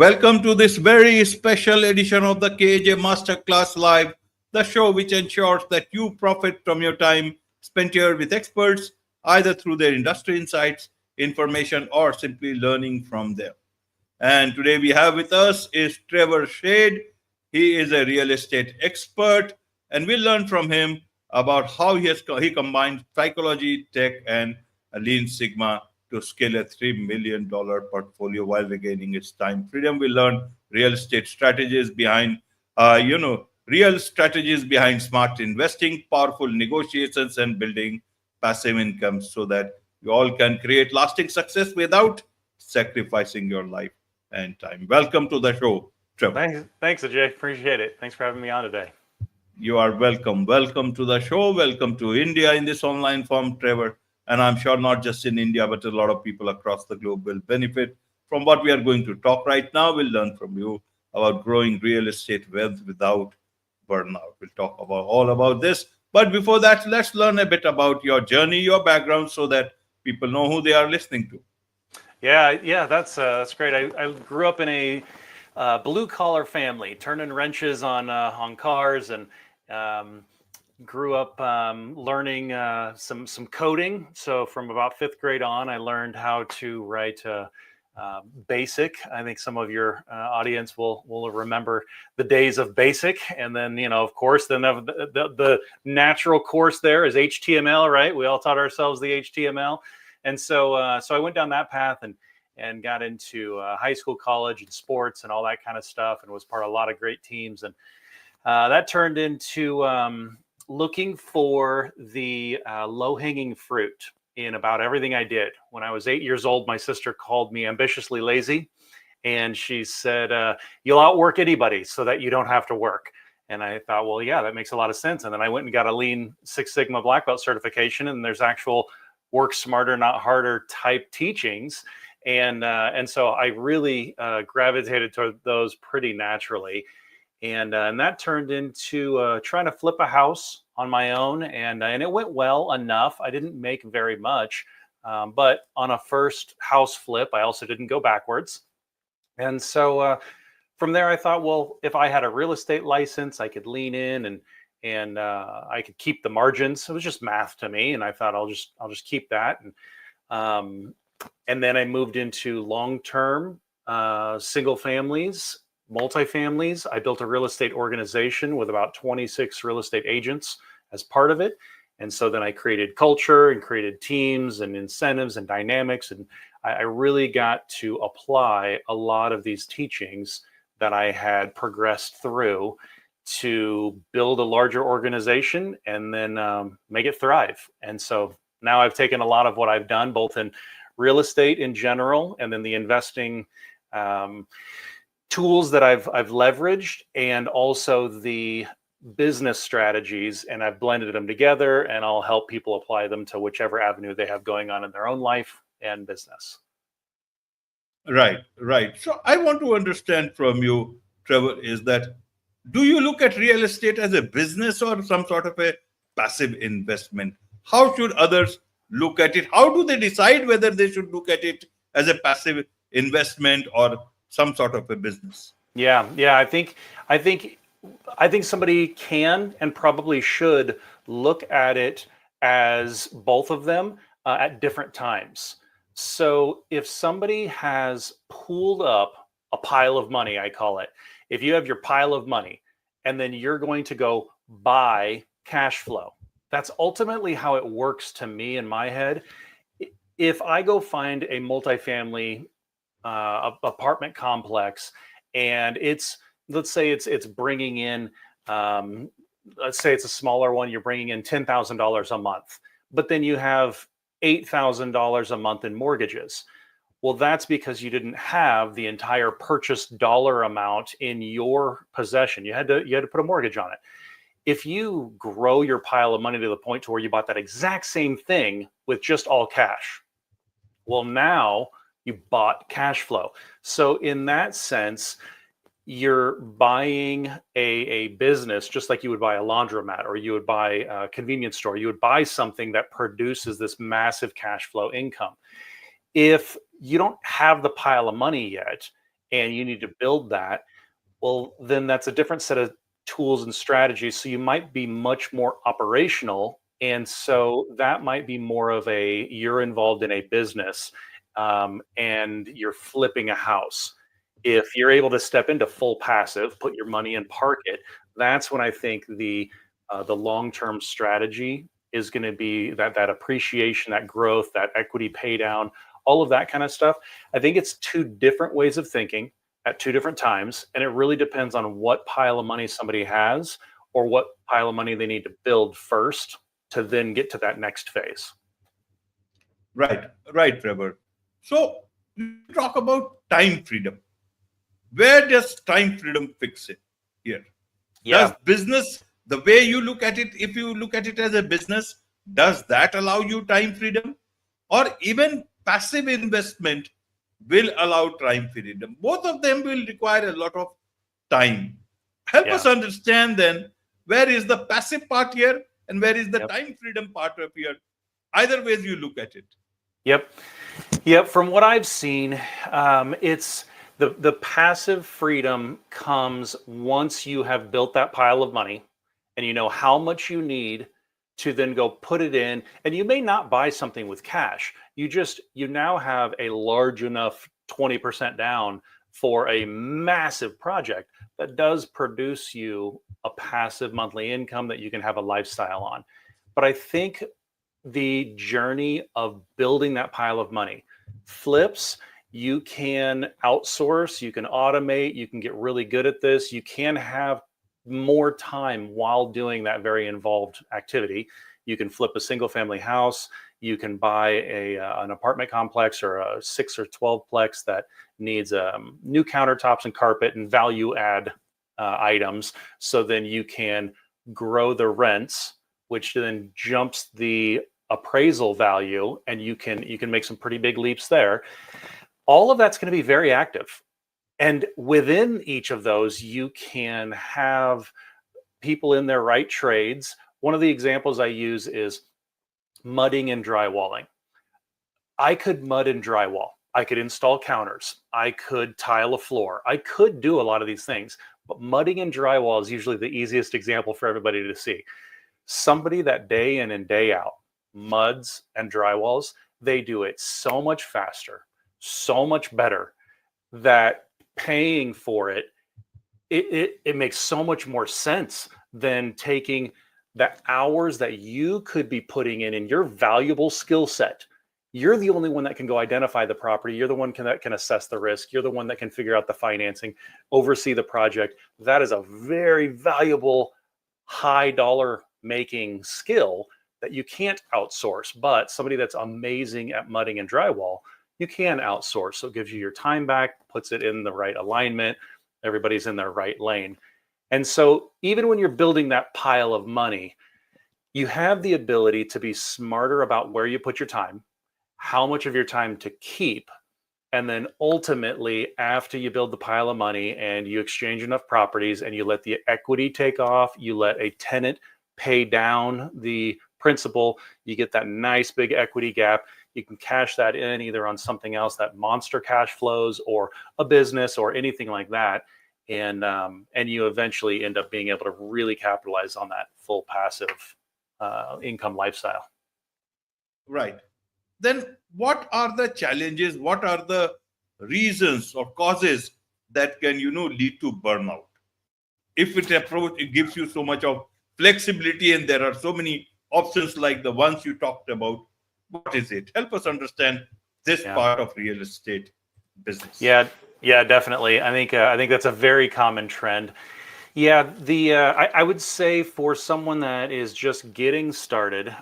Welcome to this very special edition of the KJ Masterclass Live, the show which ensures that you profit from your time spent here with experts, either through their industry insights, information, or simply learning from them. And today we have with us is Trevor Schade. He is a real estate expert, and we'll learn from him about how he combines psychology, tech, and a Lean Sigma to scale a $3 million portfolio while regaining its time freedom. We learn real estate strategies behind, real strategies behind smart investing, powerful negotiations, and building passive income so that you all can create lasting success without sacrificing your life and time. Welcome to the show, Trevor. Thanks, Ajay. Appreciate it. Thanks for having me on today. You are welcome. Welcome to the show. Welcome to India in this online form, Trevor. And I'm sure not just in India, but a lot of people across the globe will benefit from what we are going to talk right now. We'll learn from you about growing real estate wealth without burnout. We'll talk about all about this. But before that, let's learn a bit about your journey, your background, so that people know who they are listening to. Yeah, that's great. I grew up in a blue collar family, turning wrenches on cars, and grew up learning some coding. So from about fifth grade on, I learned how to write BASIC. I think some of your audience will remember the days of BASIC, and then of course, then the natural course there is HTML, right? We all taught ourselves the HTML. And so I went down that path and got into high school, college, and sports and all that kind of stuff, and was part of a lot of great teams. And that turned into looking for the low-hanging fruit in about everything I did. When I was 8 years old, my sister called me ambitiously lazy, and she said, "You'll outwork anybody so that you don't have to work." And I thought, well, yeah, that makes a lot of sense. And then I went and got a Lean Six Sigma Black Belt certification, and there's actual work smarter, not harder type teachings. And so I really gravitated toward those pretty naturally. And that turned into trying to flip a house on my own. And it went well enough. I didn't make very much, but on a first house flip, I also didn't go backwards. And so from there, I thought, well, if I had a real estate license, I could lean in and I could keep the margins. It was just math to me, and I thought I'll just keep that. And then I moved into long-term single families, multifamilies. I built a real estate organization with about 26 real estate agents as part of it. And so then I created culture and created teams and incentives and dynamics. And I really got to apply a lot of these teachings that I had progressed through to build a larger organization and then make it thrive. And so now I've taken a lot of what I've done, both in real estate in general, and then the investing tools that I've leveraged, and also the business strategies, and I've blended them together, and I'll help people apply them to whichever avenue they have going on in their own life and business. Right. So I want to understand from you, Trevor, is that do you look at real estate as a business or some sort of a passive investment? How should others look at it? How do they decide whether they should look at it as a passive investment or some sort of a business? Yeah. I think somebody can and probably should look at it as both of them at different times. So if somebody has pooled up a pile of money, I call it, if you have your pile of money and then you're going to go buy cash flow, that's ultimately how it works to me in my head. If I go find a multifamily apartment complex, and let's say it's bringing in, let's say it's a smaller one, you're bringing in $10,000 a month, but then you have $8,000 a month in mortgages. Well, that's because you didn't have the entire purchase dollar amount in your possession. You had to put a mortgage on it. If you grow your pile of money to the point to where you bought that exact same thing with just all cash, well, now you bought cash flow. So in that sense, you're buying a business just like you would buy a laundromat, or you would buy a convenience store. You would buy something that produces this massive cash flow income. If you don't have the pile of money yet, and you need to build that, well, then that's a different set of tools and strategies. So you might be much more operational. And so that might be more of a you're involved in a business, and you're flipping a house. If you're able to step into full passive, put your money and park it, that's when I think the long-term strategy is going to be that appreciation, that growth, that equity pay down, all of that kind of stuff. I think it's two different ways of thinking at two different times, and it really depends on what pile of money somebody has or what pile of money they need to build first to then get to that next phase. Right, right, Trevor. So you talk about time freedom. Where does time freedom fix it here? Does Yeah. business, the way you look at it, if you look at it as a business, does that allow you time freedom? Or even passive investment will allow time freedom? Both of them will require a lot of time. Help us Yeah. understand then, where is the passive part here and where is the Yep. time freedom part of here? Either ways you look at it. Yep. Yep. From what I've seen, it's the passive freedom comes once you have built that pile of money and you know how much you need to then go put it in. And you may not buy something with cash. You now have a large enough 20% down for a massive project that does produce you a passive monthly income that you can have a lifestyle on. But I think the journey of building that pile of money flips, you can outsource, you can automate, you can get really good at this, you can have more time while doing that very involved activity. You can flip a single family house, you can buy an apartment complex or a 6 or 12 plex that needs new countertops and carpet and value add items, so then you can grow the rents, which then jumps the appraisal value, and you can make some pretty big leaps there. All of that's going to be very active, and within each of those you can have people in their right trades. One of the examples I use is mudding and drywalling. I could mud and drywall, I could install counters, I could tile a floor, I could do a lot of these things, but mudding and drywall is usually the easiest example for everybody to see. Somebody that day in and day out muds and drywalls, they do it so much faster, so much better, that paying for it makes so much more sense than taking the hours that you could be putting in your valuable skill set. You're the only one that can go identify the property. You're the one that can assess the risk. You're the one that can figure out the financing, oversee the project. That is a very valuable, high dollar making skill that you can't outsource. But somebody that's amazing at mudding and drywall, you can outsource. So it gives you your time back, puts it in the right alignment. Everybody's in their right lane. And so even when you're building that pile of money, you have the ability to be smarter about where you put your time, how much of your time to keep. And then ultimately, after you build the pile of money and you exchange enough properties and you let the equity take off, you let a tenant pay down the principal, you get that nice big equity gap. You can cash that in either on something else, that monster cash flows, or a business or anything like that. And you eventually end up being able to really capitalize on that full passive income lifestyle. Right. Then what are the challenges? What are the reasons or causes that can, lead to burnout? If it gives you so much of flexibility and there are so many options like the ones you talked about, what is it? Help us understand this part of real estate business. Yeah, definitely. I think that's a very common trend. Yeah, I would say for someone that is just getting started,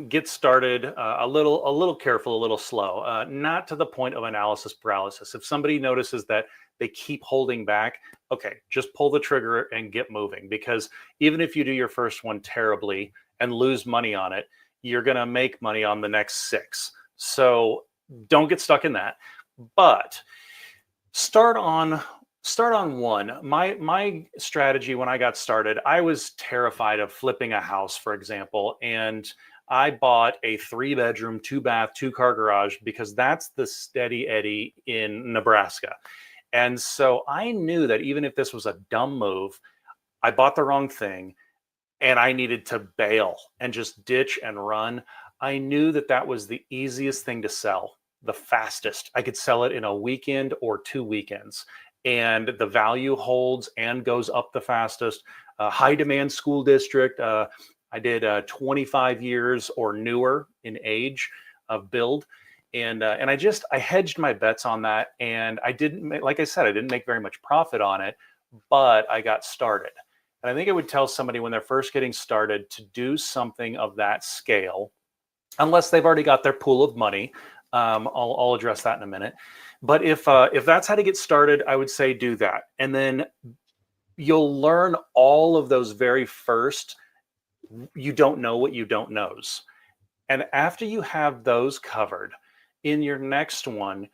get started a little careful, a little slow, not to the point of analysis paralysis. If somebody notices that they keep holding back, okay, just pull the trigger and get moving. Because even if you do your first one terribly and lose money on it, you're going to make money on the next 6. So don't get stuck in that. But start on one. My strategy when I got started, I was terrified of flipping a house, for example, and I bought a 3-bedroom, 2-bath, 2-car garage because that's the steady Eddie in Nebraska. And so I knew that even if this was a dumb move, I bought the wrong thing and I needed to bail and just ditch and run. I knew that that was the easiest thing to sell, the fastest. I could sell it in a weekend or 2 weekends, and the value holds and goes up the fastest. High demand school district. I did 25 years or newer in age of build. And I hedged my bets on that, and I didn't make, like I said, I didn't make very much profit on it, but I got started. And I think it would tell somebody when they're first getting started to do something of that scale, unless they've already got their pool of money. I'll address that in a minute. But if that's how to get started, I would say do that, and then you'll learn all of those very first. You don't know what you don't knows, and after you have those covered, in your next one,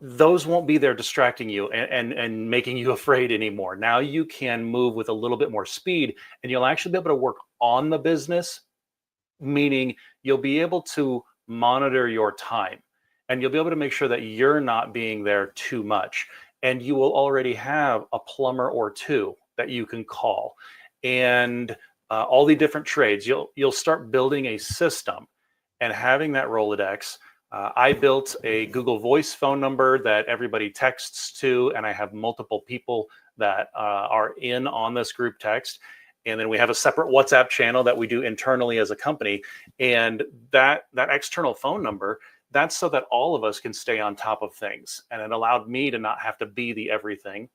those won't be there distracting you and making you afraid anymore. Now you can move with a little bit more speed, and you'll actually be able to work on the business, meaning you'll be able to monitor your time, and you'll be able to make sure that you're not being there too much. And you will already have a plumber or two that you can call, and all the different trades. You'll start building a system and having that Rolodex. I built a Google Voice phone number that everybody texts to, and I have multiple people that are in on this group text. And then we have a separate WhatsApp channel that we do internally as a company. And that external phone number, that's so that all of us can stay on top of things. And it allowed me to not have to be the everything.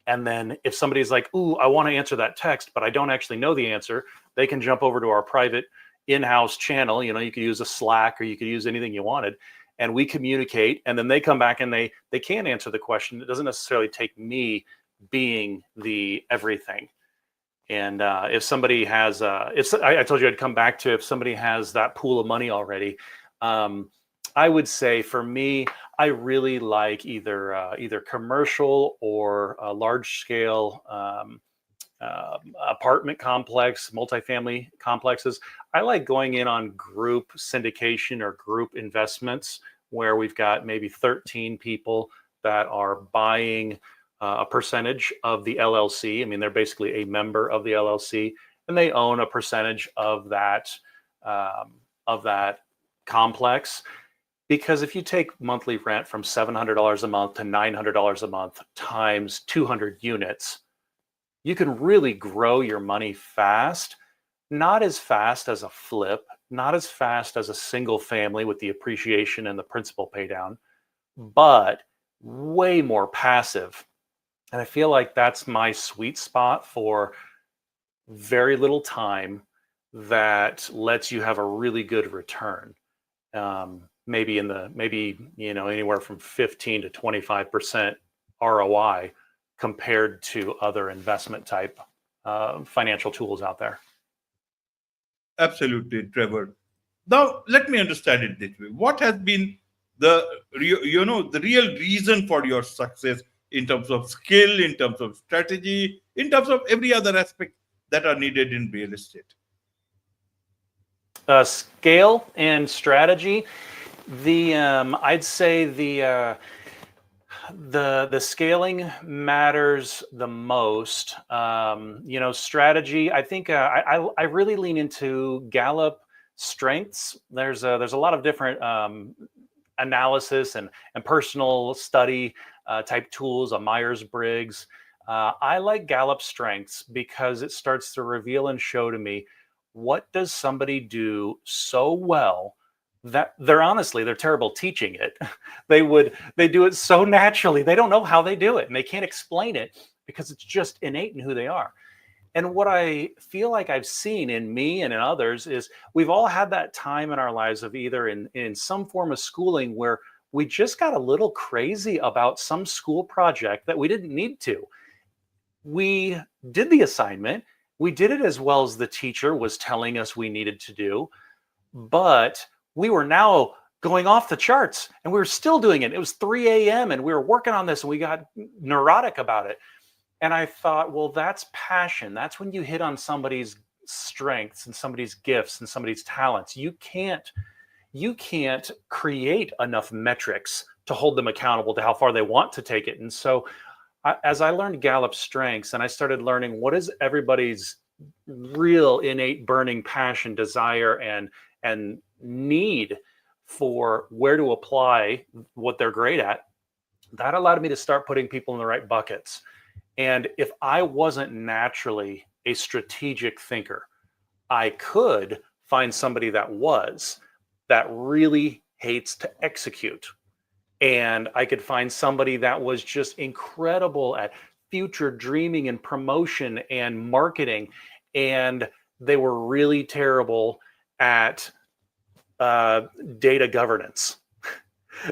And then if somebody's like, ooh, I want to answer that text, but I don't actually know the answer, they can jump over to our private in-house channel. You could use a Slack, or you could use anything you wanted, and we communicate, and then they come back and they can answer the question. It doesn't necessarily take me being the everything. And if somebody has, I told you I'd come back to, if somebody has that pool of money already, I would say for me, I really like either commercial or large scale apartment complex, multifamily complexes. I like going in on group syndication or group investments where we've got maybe 13 people that are buying a percentage of the LLC. I mean, they're basically a member of the LLC, and they own a percentage of that complex. Because if you take monthly rent from $700 a month to $900 a month times 200 units, you can really grow your money fast. Not as fast as a flip, not as fast as a single family with the appreciation and the principal pay down, but way more passive. And I feel like that's my sweet spot for very little time that lets you have a really good return. Maybe anywhere from 15 to 25% ROI compared to other investment type financial tools out there. Absolutely, Trevor. Now, let me understand it this way. What has been the real reason for your success in terms of skill, in terms of strategy, in terms of every other aspect that are needed in real estate? Scale and strategy. I'd say the scaling matters the most. Strategy. I think I really lean into Gallup strengths. There's a lot of different analysis and personal study type tools, a Myers-Briggs. I like Gallup strengths because it starts to reveal and show to me, what does somebody do so well that they're terrible teaching it. They do it so naturally. They don't know how they do it, and they can't explain it because it's just innate in who they are. And what I feel like I've seen in me and in others is we've all had that time in our lives of either in some form of schooling where we just got a little crazy about some school project that we didn't need to. We did the assignment. We did it as well as the teacher was telling us we needed to do, but we were now going off the charts, and we were still doing it. It was 3 a.m. and we were working on this, and we got neurotic about it. And I thought, well, that's passion. That's when you hit on somebody's strengths and somebody's gifts and somebody's talents. You can't create enough metrics to hold them accountable to how far they want to take it. And so as I learned Gallup's strengths and I started learning what is everybody's real innate burning passion, desire, and need for where to apply what they're great at, that allowed me to start putting people in the right buckets. And if I wasn't naturally a strategic thinker, I could find somebody that really hates to execute. And I could find somebody that was just incredible at future dreaming and promotion and marketing. And they were really terrible at data governance.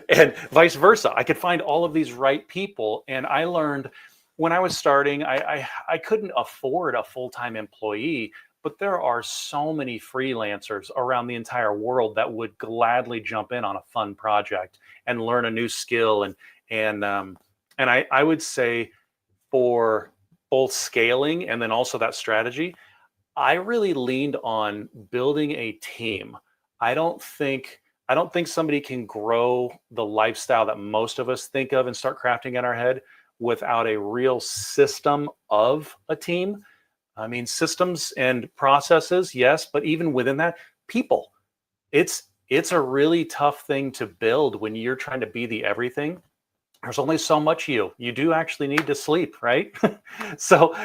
And vice versa. I could find all of these right people. And I learned when I was starting, I couldn't afford a full-time employee, but there are so many freelancers around the entire world that would gladly jump in on a fun project and learn a new skill. And I would say for both scaling and then also that strategy, I really leaned on building a team. I don't think somebody can grow the lifestyle that most of us think of and start crafting in our head without a real system of a team. I mean, systems and processes, yes, but even within that, people. It's a really tough thing to build when you're trying to be the everything. There's only so much you do actually need to sleep, right? So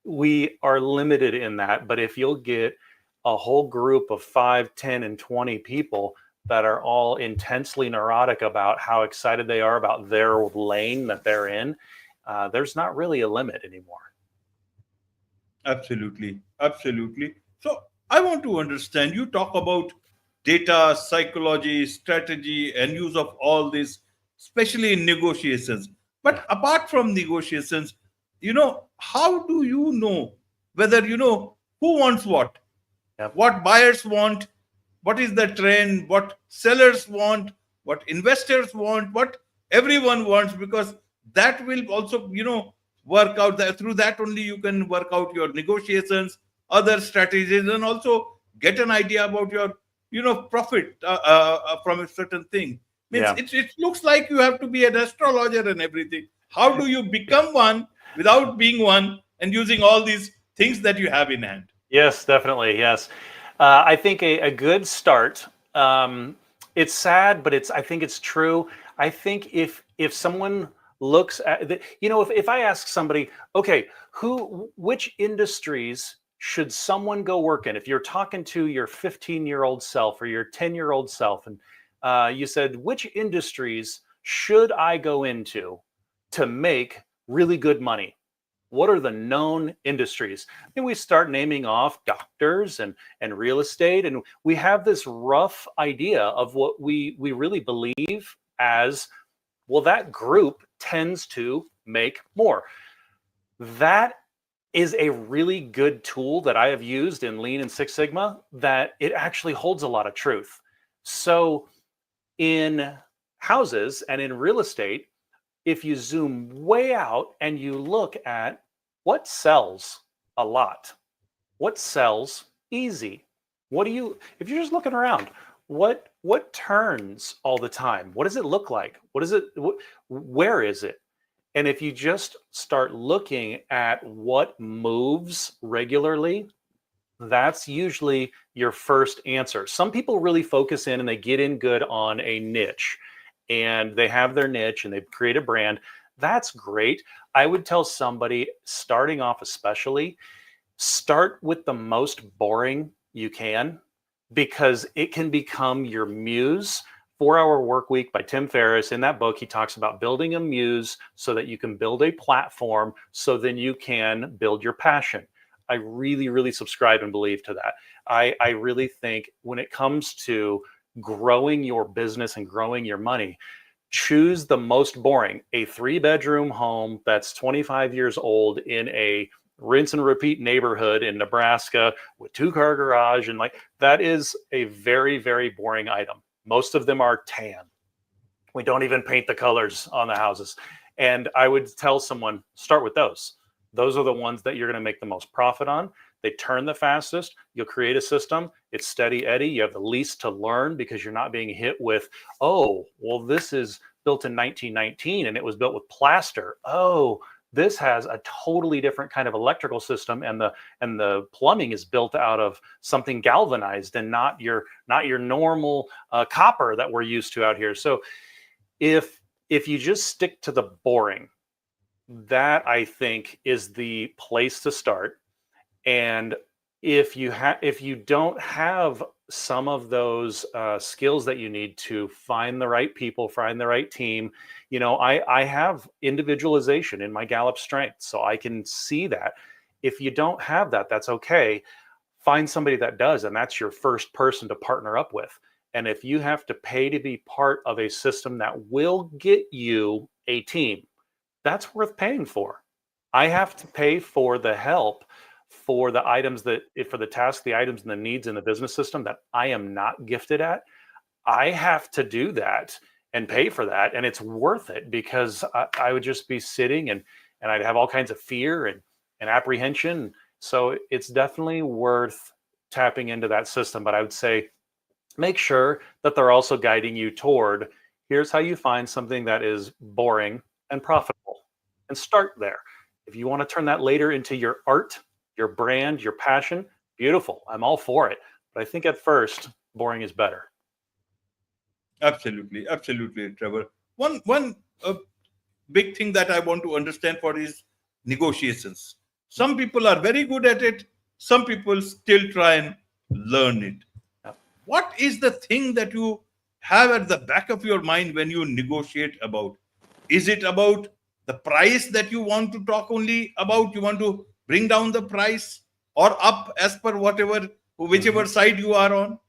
we are limited in that. But if you'll get a whole group of 5, 10, and 20 people that are all intensely neurotic about how excited they are about their lane that they're in, there's not really a limit anymore. Absolutely. Absolutely. So I want to understand, you talk about data, psychology, strategy, and use of all this, especially in negotiations. Yeah. But apart from negotiations, how do you know whether, who wants Yep. what buyers want, what is the trend, what sellers want, what investors want, what everyone wants, because that will also, work out that through that only you can work out your negotiations, other strategies, and also get an idea about your, profit from a certain thing. Means Yeah. it looks like you have to be an astrologer and everything. How do you become one without being one and using all these things that you have in hand? Yes, definitely. Yes. I think a good start. It's sad, but I think it's true. I think if someone looks at the, if I ask somebody, okay, which industries should someone go work in? If you're talking to your 15-year-old self or your 10-year-old self, and you said, which industries should I go into to make really good money? What are the known industries? And we start naming off doctors and real estate, and we have this rough idea of what we really believe as, well, that group tends to make more. That is a really good tool that I have used in Lean and Six Sigma, that it actually holds a lot of truth. So in houses and in real estate, if you zoom way out and you look at what sells a lot, what sells easy, if you're just looking around, what turns all the time? What does it look like? Where is it? And if you just start looking at what moves regularly, that's usually your first answer. Some people really focus in and they get in good on a niche, and they have their niche and they create a brand. That's great. I would tell somebody starting off, especially, start with the most boring you can, because it can become your muse. 4-Hour Work Week by Tim Ferriss. In that book, he talks about building a muse so that you can build a platform so then you can build your passion. I really, really subscribe and believe to that. I really think when it comes to growing your business and growing your money, choose the most boring. A 3-bedroom home that's 25 years old in a rinse and repeat neighborhood in Nebraska with 2-car garage, and that is a very, very boring item. Most of them are tan. We don't even paint the colors on the houses. And I would tell someone, start with those. Those are the ones that you're going to make the most profit on. They turn the fastest. You'll create a system. It's steady Eddie. You have the least to learn because you're not being hit with, oh, well, this is built in 1919 and it was built with plaster. Oh, this has a totally different kind of electrical system, and the plumbing is built out of something galvanized and not your normal copper that we're used to out here. So if you just stick to the boring, that I think is the place to start. And if you don't have some of those skills that you need to find the right people, find the right team, I have individualization in my Gallup strength, so I can see that. If you don't have that, that's okay. Find somebody that does, and that's your first person to partner up with. And if you have to pay to be part of a system that will get you a team, that's worth paying for. I have to pay for the help for the items for the tasks, the items and the needs in the business system that I am not gifted at. I have to do that and pay for that. And it's worth it, because I would just be sitting and I'd have all kinds of fear and apprehension. So it's definitely worth tapping into that system. But I would say, make sure that they're also guiding you toward, here's how you find something that is boring and profitable, and start there. If you want to turn that later into your art, your brand, your passion, beautiful. I'm all for it. But I think at first, boring is better. Absolutely, absolutely, Trevor. One big thing that I want to understand for is negotiations. Some people are very good at it. Some people still try and learn it. Yep. What is the thing that you have at the back of your mind when you negotiate about? Is it about the price that you want to talk only about? You want to bring down the price or up as per whichever side you are on?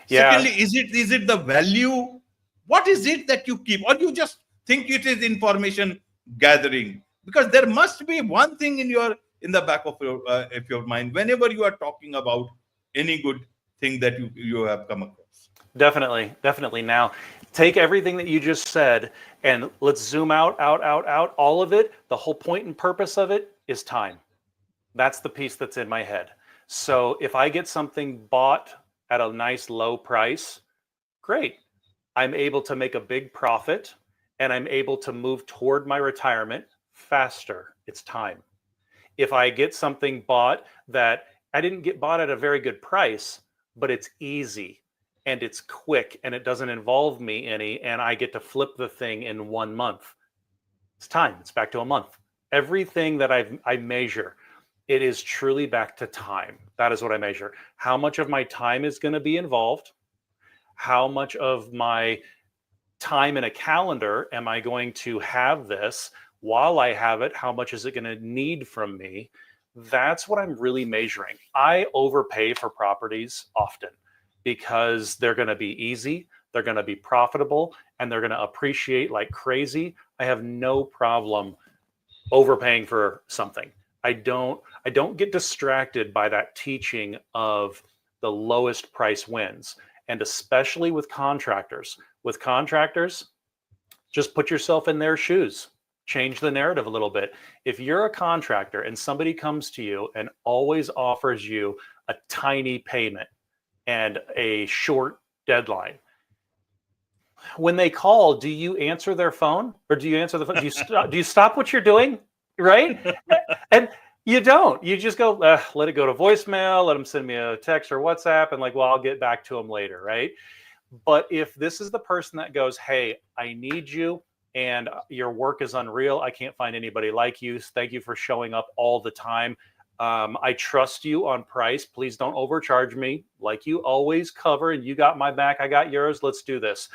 Yeah. Secondly, is it the value? What is it that you keep, or you just think it is information gathering? Because there must be one thing in the back of your mind whenever you are talking about any good thing that you have come across. Definitely. Now, take everything that you just said and let's zoom out. All of it. The whole point and purpose of it is time. That's the piece that's in my head. So if I get something bought at a nice low price, great. I'm able to make a big profit and I'm able to move toward my retirement faster. It's time. If I get something bought that I didn't get bought at a very good price, but it's easy and it's quick and it doesn't involve me any, and I get to flip the thing in 1 month, it's time. It's back to a month. Everything that I measure, it is truly back to time. That is what I measure. How much of my time is going to be involved? How much of my time in a calendar am I going to have this? While I have it, how much is it going to need from me? That's what I'm really measuring. I overpay for properties often because they're going to be easy, they're going to be profitable, and they're going to appreciate like crazy. I have no problem overpaying for something. I don't get distracted by that teaching of the lowest price wins. And especially with contractors. With contractors, just put yourself in their shoes. Change the narrative a little bit. If you're a contractor and somebody comes to you and always offers you a tiny payment and a short deadline, when they call, do you answer their phone, or do you answer the phone? Do you stop what you're doing? Right? And you don't. You just go, let it go to voicemail, let them send me a text or WhatsApp, and like, well, I'll get back to them later, right? But if this is the person that goes, hey, I need you, and your work is unreal, I can't find anybody like you. Thank you for showing up all the time. I trust you on price. Please don't overcharge me. Like you always cover, and you got my back, I got yours. Let's do this.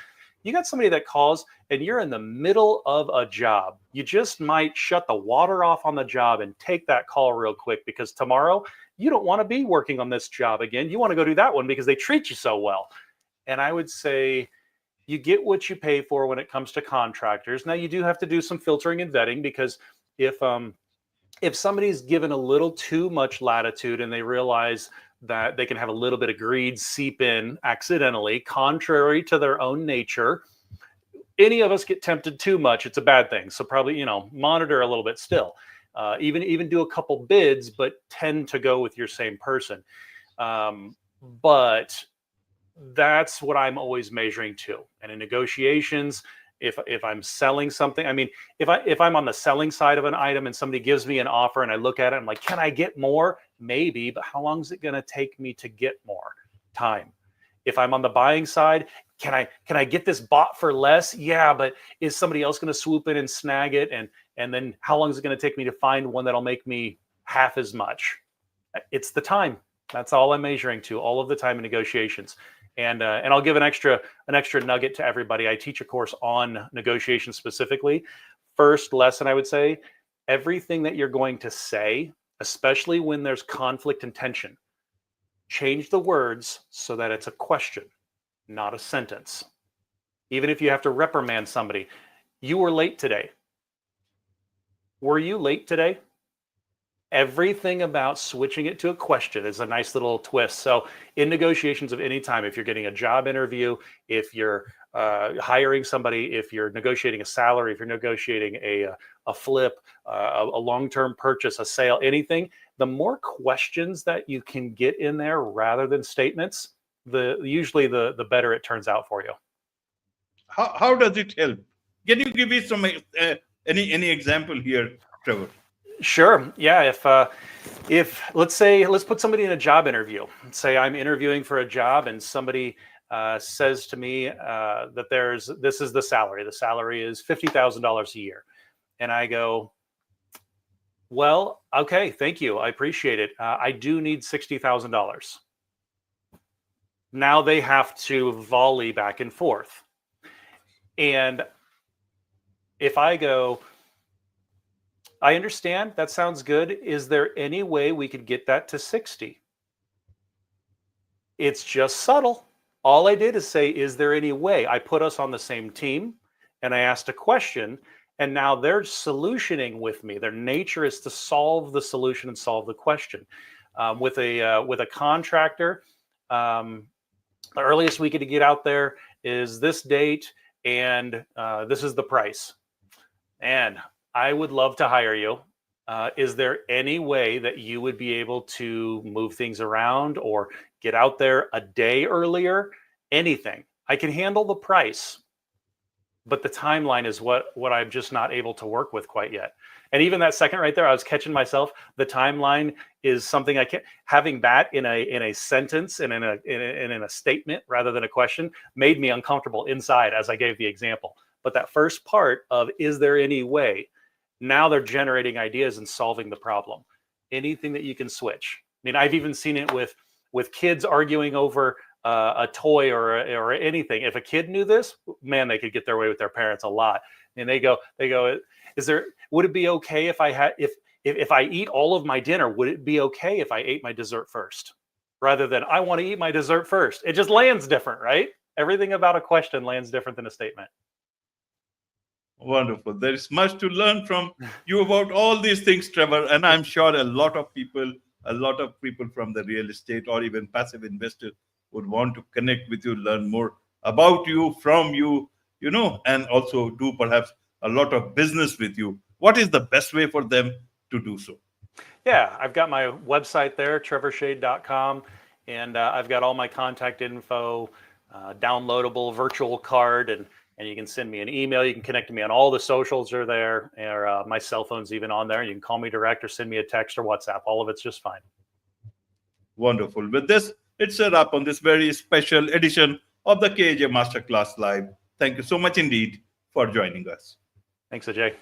You got somebody that calls and you're in the middle of a job. You just might shut the water off on the job and take that call real quick, because tomorrow you don't want to be working on this job again. You want to go do that one because they treat you so well. And I would say you get what you pay for when it comes to contractors. Now you do have to do some filtering and vetting, because if somebody's given a little too much latitude and they realize that they can have a little bit of greed seep in accidentally, contrary to their own nature. Any of us get tempted too much, it's a bad thing. So probably, monitor a little bit still. Even do a couple bids, but tend to go with your same person. But that's what I'm always measuring too. And in negotiations, If I'm selling something, I mean, if I'm on the selling side of an item and somebody gives me an offer and I look at it, I'm like, can I get more? Maybe, but how long is it going to take me to get more? Time. If I'm on the buying side, can I get this bought for less? Yeah, but is somebody else going to swoop in and snag it? And then how long is it going to take me to find one that'll make me half as much? It's the time. That's all I'm measuring to, all of the time in negotiations. And I'll give an extra nugget to everybody. I teach a course on negotiation specifically. First lesson, I would say, everything that you're going to say, especially when there's conflict and tension, change the words so that it's a question, not a sentence. Even if you have to reprimand somebody, you were late today. Were you late today? Everything about switching it to a question is a nice little twist. So in negotiations of any time, if you're getting a job interview, if you're hiring somebody, if you're negotiating a salary, if you're negotiating a flip, a long-term purchase, a sale, anything, the more questions that you can get in there rather than statements, usually the better it turns out for you. How does it help? Can you give me some any example here, Trevor? Sure. Yeah. If let's put somebody in a job interview. Let's say I'm interviewing for a job and somebody says to me that this is the salary. The salary is $50,000 a year. And I go, well, okay, thank you. I appreciate it. I do need $60,000. Now they have to volley back and forth. And if I go, I understand, that sounds good. Is there any way we could get that to 60? It's just subtle. All I did is say, is there any way? I put us on the same team and I asked a question, and now they're solutioning with me. Their nature is to solve the solution and solve the question. With a contractor, the earliest we could get out there is this date, and this is the price. And I would love to hire you. Is there any way that you would be able to move things around or get out there a day earlier? Anything. I can handle the price, but the timeline is what I'm just not able to work with quite yet. And even that second right there, I was catching myself. The timeline is something I can't. Having that in a sentence and in a statement rather than a question made me uncomfortable inside as I gave the example. But that first part of, is there any way? Now they're generating ideas and solving the problem. Anything that you can switch. I mean, I've even seen it with kids arguing over a toy or anything. If a kid knew this, man, they could get their way with their parents a lot. And they go, would it be okay if I eat all of my dinner, would it be okay if I ate my dessert first? Rather than, I want to eat my dessert first. It just lands different, right? Everything about a question lands different than a statement. Wonderful. There is much to learn from you about all these things, Trevor. And I'm sure a lot of people from the real estate or even passive investors would want to connect with you, learn more about you, from you, and also do perhaps a lot of business with you. What is the best way for them to do so? Yeah, I've got my website there, trevorschade.com, and I've got all my contact info, downloadable virtual card, and you can send me an email. You can connect to me on all the socials are there, or my cell phone's even on there. You can call me direct or send me a text or WhatsApp. All of it's just fine. Wonderful. With this, it's a wrap on this very special edition of the KJ Masterclass Live. Thank you so much indeed for joining us. Thanks, Ajay.